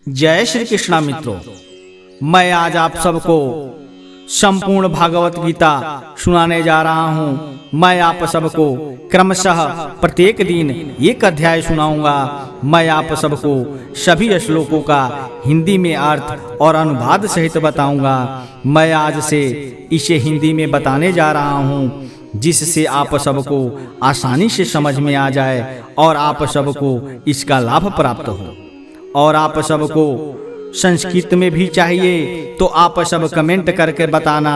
जय श्री कृष्णा मित्रों, मैं आज आप सबको संपूर्ण भागवत गीता सुनाने जा रहा हूँ। मैं आप सबको क्रमशः प्रत्येक दिन एक अध्याय सुनाऊंगा। मैं आप सबको सभी श्लोकों का हिंदी में अर्थ और अनुवाद सहित बताऊंगा। मैं आज से इसे हिंदी में बताने जा रहा हूँ, जिससे आप सबको आसानी से समझ में आ जाए और आप सबको इसका लाभ प्राप्त हो। और आप सबको संस्कृत में भी चाहिए तो आप सब कमेंट करके बताना।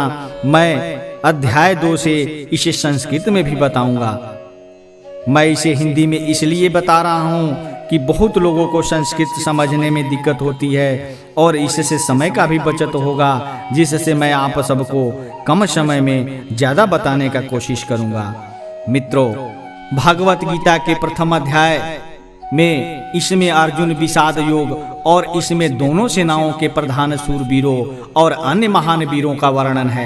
मैं अध्याय 2 से इसे संस्कृत में भी बताऊंगा। मैं इसे हिंदी में इसलिए बता रहा हूँ कि बहुत लोगों को संस्कृत समझने में दिक्कत होती है और इससे समय का भी बचत होगा, जिससे मैं आप सबको कम समय में ज़्यादा बताने का कोशिश करूँगा। मित्रों, भागवत गीता के प्रथम अध्याय में इसमें अर्जुन विषाद योग और इसमें दोनों सेनाओं के प्रधान सूरवीरों और अन्य महान वीरों का वर्णन है।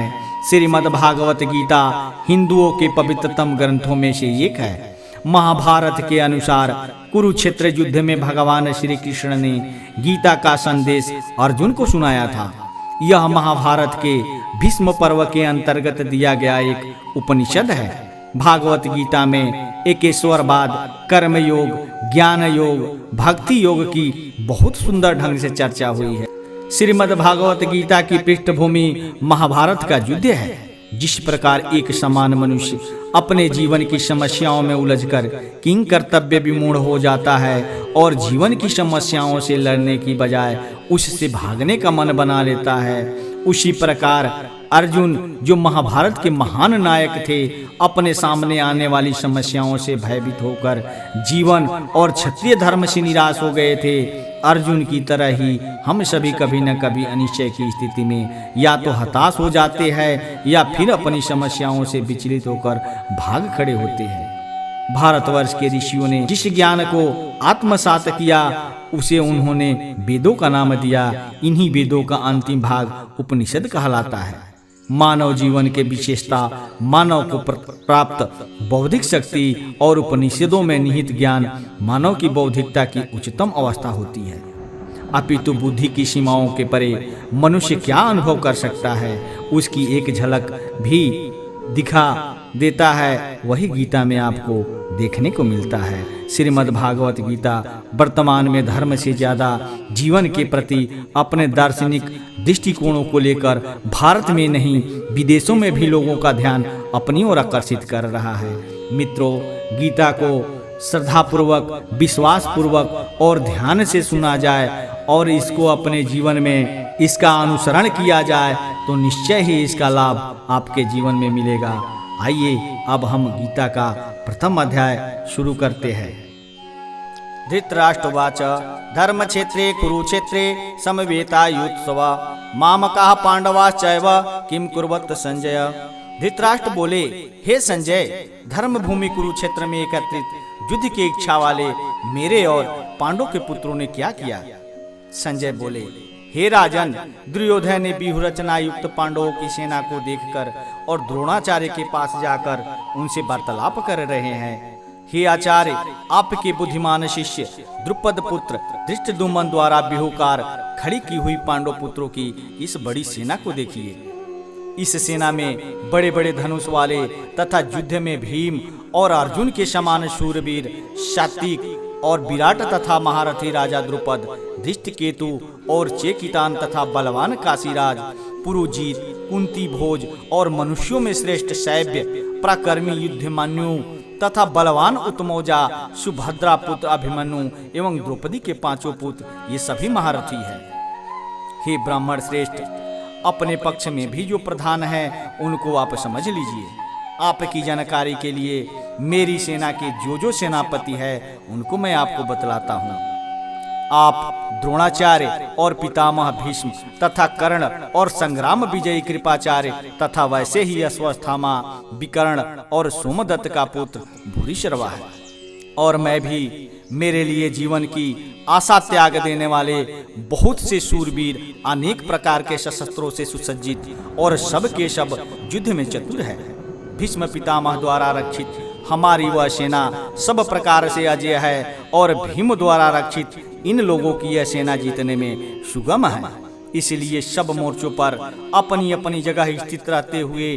श्रीमद् भागवत गीता हिंदुओं के पवित्रतम ग्रंथों में से एक है। महाभारत के अनुसार कुरुक्षेत्र युद्ध में भगवान श्री कृष्ण ने गीता का संदेश अर्जुन को सुनाया था। यह महाभारत के भीष्म पर्व के अंतर्गत दिया गया एक उपनिषद है। भागवत गीता में एकेश्वरवाद, कर्म योग, ज्ञान योग, भक्ति योग की बहुत सुंदर ढंग से चर्चा हुई है। श्रीमद् भागवत गीता की पृष्ठभूमि महाभारत का युद्ध है। जिस प्रकार एक समान मनुष्य अपने जीवन की समस्याओं में उलझकर किंग कर्तव्य विमूढ़ हो जाता है और जीवन की समस्याओं से लड़ने की बजाय उससे भागने का मन बना लेता है, उसी प्रकार अर्जुन, जो महाभारत के महान नायक थे, अपने सामने आने वाली समस्याओं से भयभीत होकर जीवन और क्षत्रिय धर्म से निराश हो गए थे। अर्जुन की तरह ही हम सभी कभी न कभी अनिश्चय की स्थिति में या तो हताश हो जाते हैं या फिर अपनी समस्याओं से विचलित होकर भाग खड़े होते हैं। भारतवर्ष के ऋषियों ने जिस ज्ञान को आत्मसात किया उसे उन्होंने वेदों का नाम दिया। इन्हीं वेदों का अंतिम भाग उपनिषद कहलाता है। मानव जीवन के विशेषता मानव को प्राप्त बौद्धिक शक्ति और उपनिषदों में निहित ज्ञान मानव की बौद्धिकता की उच्चतम अवस्था होती है। अपितु बुद्धि की सीमाओं के परे मनुष्य क्या अनुभव कर सकता है, उसकी एक झलक भी दिखा देता है। वही गीता में आपको देखने को मिलता है। श्रीमद् भागवत गीता वर्तमान में धर्म से ज्यादा जीवन के प्रति अपने दार्शनिक दृष्टिकोणों को लेकर भारत में नहीं विदेशों में भी लोगों का ध्यान अपनी ओर आकर्षित कर रहा है। मित्रों, गीता को श्रद्धापूर्वक, विश्वासपूर्वक और ध्यान से सुना जाए और इसको अपने जीवन में इसका अनुसरण किया जाए तो निश्चय ही इसका लाभ आपके जीवन में मिलेगा। आइए अब हम गीता का प्रथम अध्याय शुरू करते हैं। धृतराष्ट्रवाच धर्मक्षेत्रे कुरुक्षेत्रे समवेतायुत्सव मामकाः पांडवाश्चैव किम कुर्वत संजय। धृतराष्ट्र बोले, हे संजय, धर्म भूमि कुरुक्षेत्र में एकत्रित युद्ध की इच्छा वाले मेरे और पांडव के पुत्रों ने क्या किया। संजय बोले, हे राजन, दुर्योधन ने व्यूहरचना युक्त पांडवों की सेना को देखकर और द्रोणाचार्य के पास जाकर उनसे वार्तालाप कर रहे हैं। हे आचार्य, आपके बुद्धिमान शिष्य द्रुपद पुत्र धृष्टद्युम्न द्वारा व्यूहकार खड़ी की हुई पांडव पुत्रों की इस बड़ी सेना को देखिए। इस सेना में बड़े बड़े धनुष वाले तथा युद्ध में भीम और अर्जुन के समान शूरवीर सात्विक और विराट तथा महारथी राजा द्रुपद, धृष्टकेतु और चेकितान तथा बलवान काशीराज, पुरुजीत, कुंती भोज और मनुष्यों में श्रेष्ठ शैव्य, पराक्रमी युद्धमान्यु तथा बलवान उत्तमौजा, सुभद्रा पुत्र अभिमन्यु एवं द्रौपदी के 5 पुत्र, ये सभी महारथी हैं। हे ब्राह्मण श्रेष्ठ, अपने पक्ष में भी जो प्रधान है उनको आप समझ लीजिए। आपकी जानकारी के लिए मेरी सेना के जो सेनापति है उनको मैं आपको बतलाता हूँ। आप द्रोणाचार्य और पितामह भीष्म तथा कर्ण और संग्राम विजयी कृपाचार्य तथा वैसे ही अश्वत्थामा, विकर्ण और सोमदत्त का पुत्र भूरिश्रवा है। और मैं भी मेरे लिए जीवन की आशा त्याग देने वाले बहुत से शूरवीर, अनेक प्रकार के शस्त्रों से सुसज्जित और सब के सब युद्ध में चतुर है। भीष्म पितामह द्वारा रक्षित हमारी वह सेना सब प्रकार से अजय है और भीम द्वारा रक्षित इन लोगों की यह सेना जीतने में सुगम है। इसलिए सब मोर्चों पर अपनी अपनी जगह स्थित रहते हुए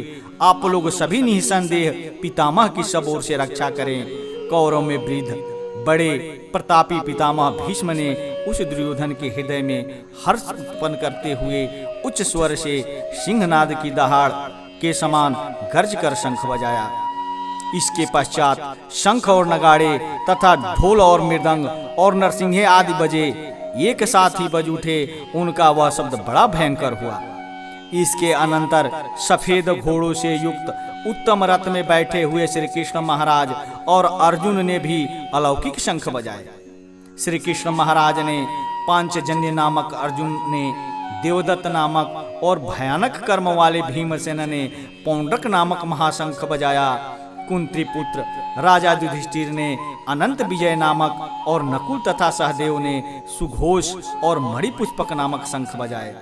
आप लोग सभी निसंदेह पितामह की सब ओर से रक्षा करें। कौरव में वृद्ध बड़े प्रतापी पितामह भीष्म ने उस दुर्योधन के हृदय में हर्ष उत्पन्न करते हुए उच्च स्वर से सिंहनाद की दहाड़ के समान गर्ज कर शंख बजाया। इसके पश्चात शंख और नगाड़े तथा ढोल और मृदंग और नरसिंहे आदि बजे एक साथ ही बज उठे। उनका वह शब्द बड़ा भयंकर हुआ। इसके अनंतर सफेद घोड़ों से युक्त उत्तम रथ में बैठे हुए श्री कृष्ण महाराज और अर्जुन ने भी अलौकिक शंख बजाए। श्री कृष्ण महाराज ने पांचजन्य नामक, अर्जुन ने देवदत्त नामक और भयानक कर्म वाले भीमसेन ने पौंड्रक नामक महाशंख बजाया। कुंती पुत्र राजा युधिष्ठिर ने अनंत विजय नामक और नकुल तथा सहदेव ने सुघोष और मणिपुष्पक नामक शंख बजाए।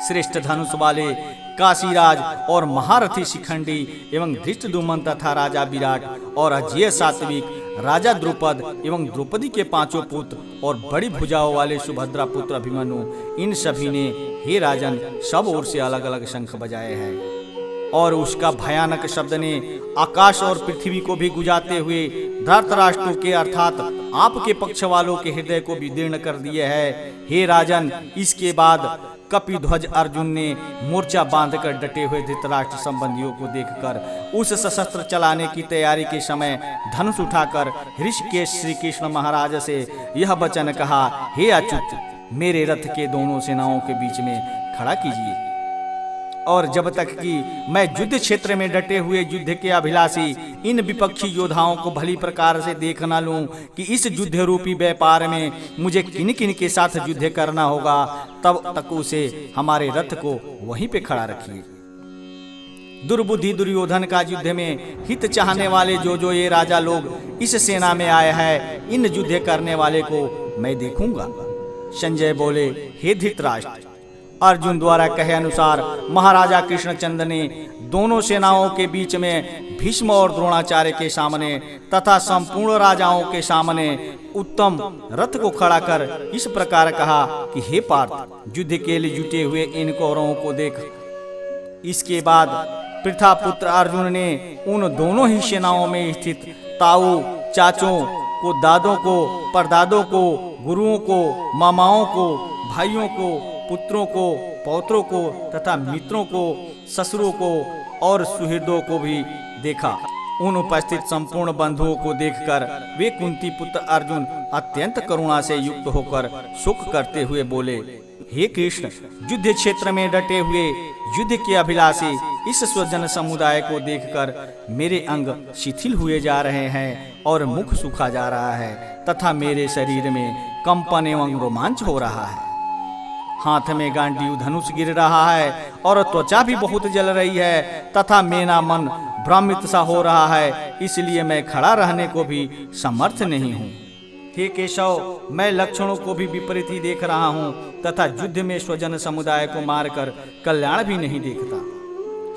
श्रेष्ठ धनुष वाले काशीराज और महारथी शिखंडी एवं धृष्टद्युम्न तथा राजा विराट और अजय सात्विक राजा द्रुपद एवं द्रौपदी के पांचों पुत्र और बड़ी भुजाओं वाले सुभद्रा पुत्र अभिमन्यु, इन सभी ने हे राजन सब ओर से अलग अलग शंख बजाए हैं। और उसका भयानक शब्द ने आकाश और पृथ्वी को भी गुजाते हुए धृतराष्ट्र के अर्थात आपके पक्ष वालों के हृदय को विदीर्ण कर दिए है। हे राजन, इसके बाद कपिध्वज अर्जुन ने मोर्चा बांधकर डटे हुए धृतराष्ट्र संबंधियों को देखकर उस सशस्त्र चलाने की तैयारी के समय धनुष उठाकर ऋषिकेश श्री कृष्ण महाराज से यह वचन कहा, हे अच्युत, मेरे रथ के दोनों सेनाओं के बीच में खड़ा कीजिए। और जब तक कि मैं युद्ध क्षेत्र में डटे हुए युद्ध के अभिलाषी इन विपक्षी योद्धाओं को भली प्रकार से देख न लूं कि इस युद्ध रूपी व्यापार में मुझे किन किन के साथ युद्ध करना होगा, तब तक उसे हमारे रथ को वहीं पे खड़ा रखिए। दुर्बुद्धि दुर्योधन का युद्ध में हित चाहने वाले जो ये राजा लोग इस सेना में आए हैं, इन युद्ध करने वाले को मैं देखूंगा। संजय बोले, हे धृतराष्ट्र, अर्जुन द्वारा कहे अनुसार महाराजा कृष्णचंद्र ने दोनों सेनाओं के बीच में भीष्म और द्रोणाचार्य के सामने तथा संपूर्ण राजाओं के सामने उत्तम रथ को खड़ा कर इस प्रकार कहा कि हे पार्थ, युद्ध के लिए जुटे हुए इन कौरवों को देख। इसके बाद पृथा पुत्र अर्जुन ने उन दोनों ही सेनाओं में स्थित ताऊ, चाचों को, दादों को, परदादों को, गुरुओं को, मामाओं को, भाइयों को, पुत्रों को, पौत्रों को तथा मित्रों को, ससुरों को और सुहृदों को भी देखा। उन उपस्थित संपूर्ण बंधुओं को देखकर वे कुंती पुत्र अर्जुन अत्यंत करुणा से युक्त होकर सुख करते हुए बोले, हे कृष्ण, युद्ध क्षेत्र में डटे हुए युद्ध के अभिलाषी इस स्वजन समुदाय को देखकर मेरे अंग शिथिल हुए जा रहे हैं और मुख सूखा जा रहा है तथा मेरे शरीर में कंपन एवं रोमांच हो रहा है। हाथ में गांडीव धनुष गिर रहा है और त्वचा भी बहुत जल रही है तथा मेरा मन भ्रमित सा हो रहा है, इसलिए मैं खड़ा रहने को भी समर्थ नहीं हूँ। हे केशव, मैं लक्षणों को भी विपरीत ही देख रहा हूँ तथा युद्ध में स्वजन समुदाय को मारकर कल्याण भी नहीं देखता।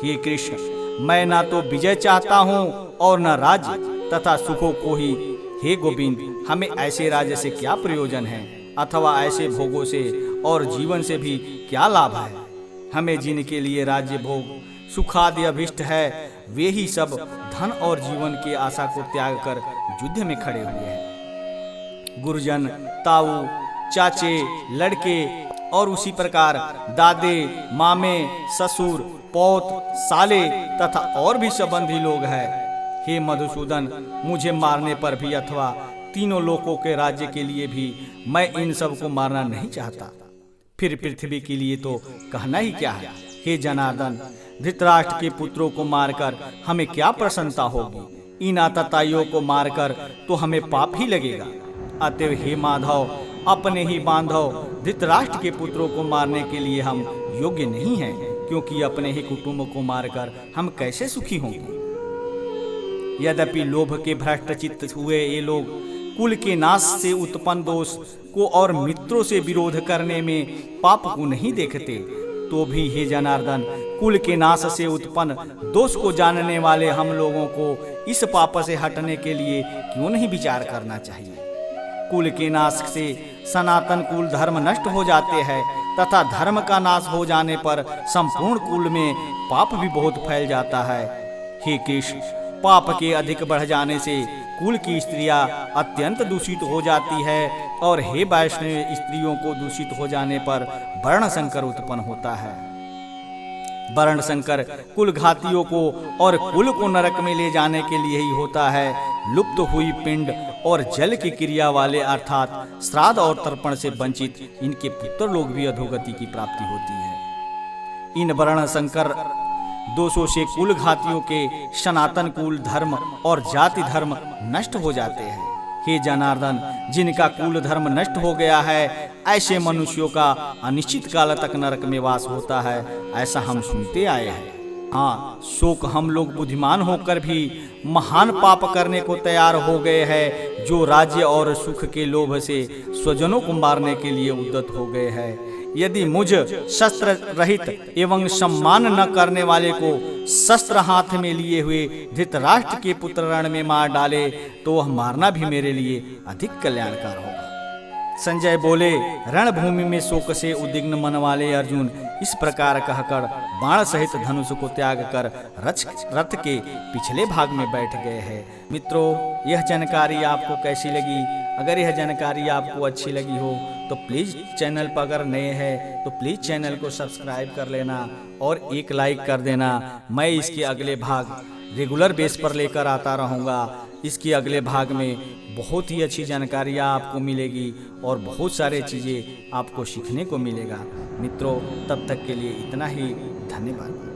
हे कृष्ण, मैं ना तो विजय चाहता हूँ और न राज्य तथा सुखों को ही। हे गोविंद, हमें ऐसे राज्य से क्या प्रयोजन है अथवा ऐसे भोगों से और जीवन से भी क्या लाभ है। हमें जिनके लिए राज्य भोग सुखादि अभिष्ट है, वे ही सब धन और जीवन की आशा को त्याग कर युद्ध में खड़े हुए हैं। गुरुजन, ताऊ, चाचे, लड़के और उसी प्रकार दादे, मामे, ससुर, पौत, साले तथा और भी संबंधी लोग हैं। हे मधुसूदन, मुझे मारने पर भी अथवा तीनों लोकों के राज्य के लिए भी मैं इन सब को मारना नहीं चाहता। फिर पृथ्वी के लिए तो कहना ही क्या है। हे जनार्दन, धृतराष्ट्र के पुत्रों को मारकर हमें क्या प्रसन्नता होगी। इन आतताइयों को मारकर तो हमें पाप ही लगेगा। अतएव हे माधव, अपने ही बांधव धृतराष्ट्र के पुत्रों को मारने के लिए हम योग्य नहीं हैं, क्योंकि अपने ही कुटुंब को मारकर हम कैसे सुखी होंगे। यद्यपि लोभ के भ्रष्ट चित्त हुए ये लोग कुल के नाश से उत्पन्न दोष को और मित्रों से विरोध करने में पाप को नहीं देखते, तो भी हे जनार्दन, कुल के नाश से उत्पन्न दोष को जानने वाले हम लोगों को इस पाप से हटने के लिए क्यों नहीं विचार करना चाहिए। कुल के नाश से सनातन कुल धर्म नष्ट हो जाते हैं तथा धर्म का नाश हो जाने पर संपूर्ण कुल में पाप भी बहुत फैल जाता है। हे कृष्ण, पाप के अधिक बढ़ जाने से कुल की स्त्रियां अत्यंत दूषित हो जाती है और हे वैष्णव, स्त्रियों को दूषित हो जाने पर वर्ण संकर उत्पन्न होता है। वर्ण संकर कुल घातियों को और कुल को नरक में ले जाने के लिए ही होता है। लुप्त हुई पिंड और जल की क्रिया वाले अर्थात श्राद्ध और तर्पण से वंचित इनके पुत्र लोग भी अधोगति की प्राप्ति होती है। इन वर्ण संकर दोषों से कुल घातियों के सनातन कुल धर्म और जाति धर्म नष्ट हो जाते हैं। हे जनार्दन, जिनका कुल धर्म नष्ट हो गया है ऐसे मनुष्यों का अनिश्चित काल तक नरक में वास होता है, ऐसा हम सुनते आए हैं। हाँ, शोक हम लोग बुद्धिमान होकर भी महान पाप करने को तैयार हो गए हैं, जो राज्य और सुख के लोभ से स्वजनों को मारने के लिए उद्यत हो गए हैं। यदि मुझ शस्त्र रहित एवं सम्मान न करने वाले को शस्त्र हाथ में लिए हुए धृतराष्ट्र के पुत्र रण में मार डाले तो वह मारना भी मेरे लिए अधिक कल्याणकार होगा। संजय बोले, रणभूमि में शोक से उद्विग्न मन वाले अर्जुन इस प्रकार कहकर बाण सहित धनुष को त्याग कर रथ के पिछले भाग में बैठ गए हैं। मित्रों, यह जानकारी आपको कैसी लगी? अगर यह जानकारी आपको अच्छी लगी हो तो प्लीज़ चैनल पर अगर नए हैं तो प्लीज़ चैनल को सब्सक्राइब कर लेना और एक लाइक कर देना। मैं इसके अगले भाग रेगुलर बेस पर लेकर आता रहूँगा। इसके अगले भाग में बहुत ही अच्छी जानकारियाँ आपको मिलेगी और बहुत सारे चीज़ें आपको सीखने को मिलेगा। मित्रों, तब तक के लिए इतना ही। धन्यवाद।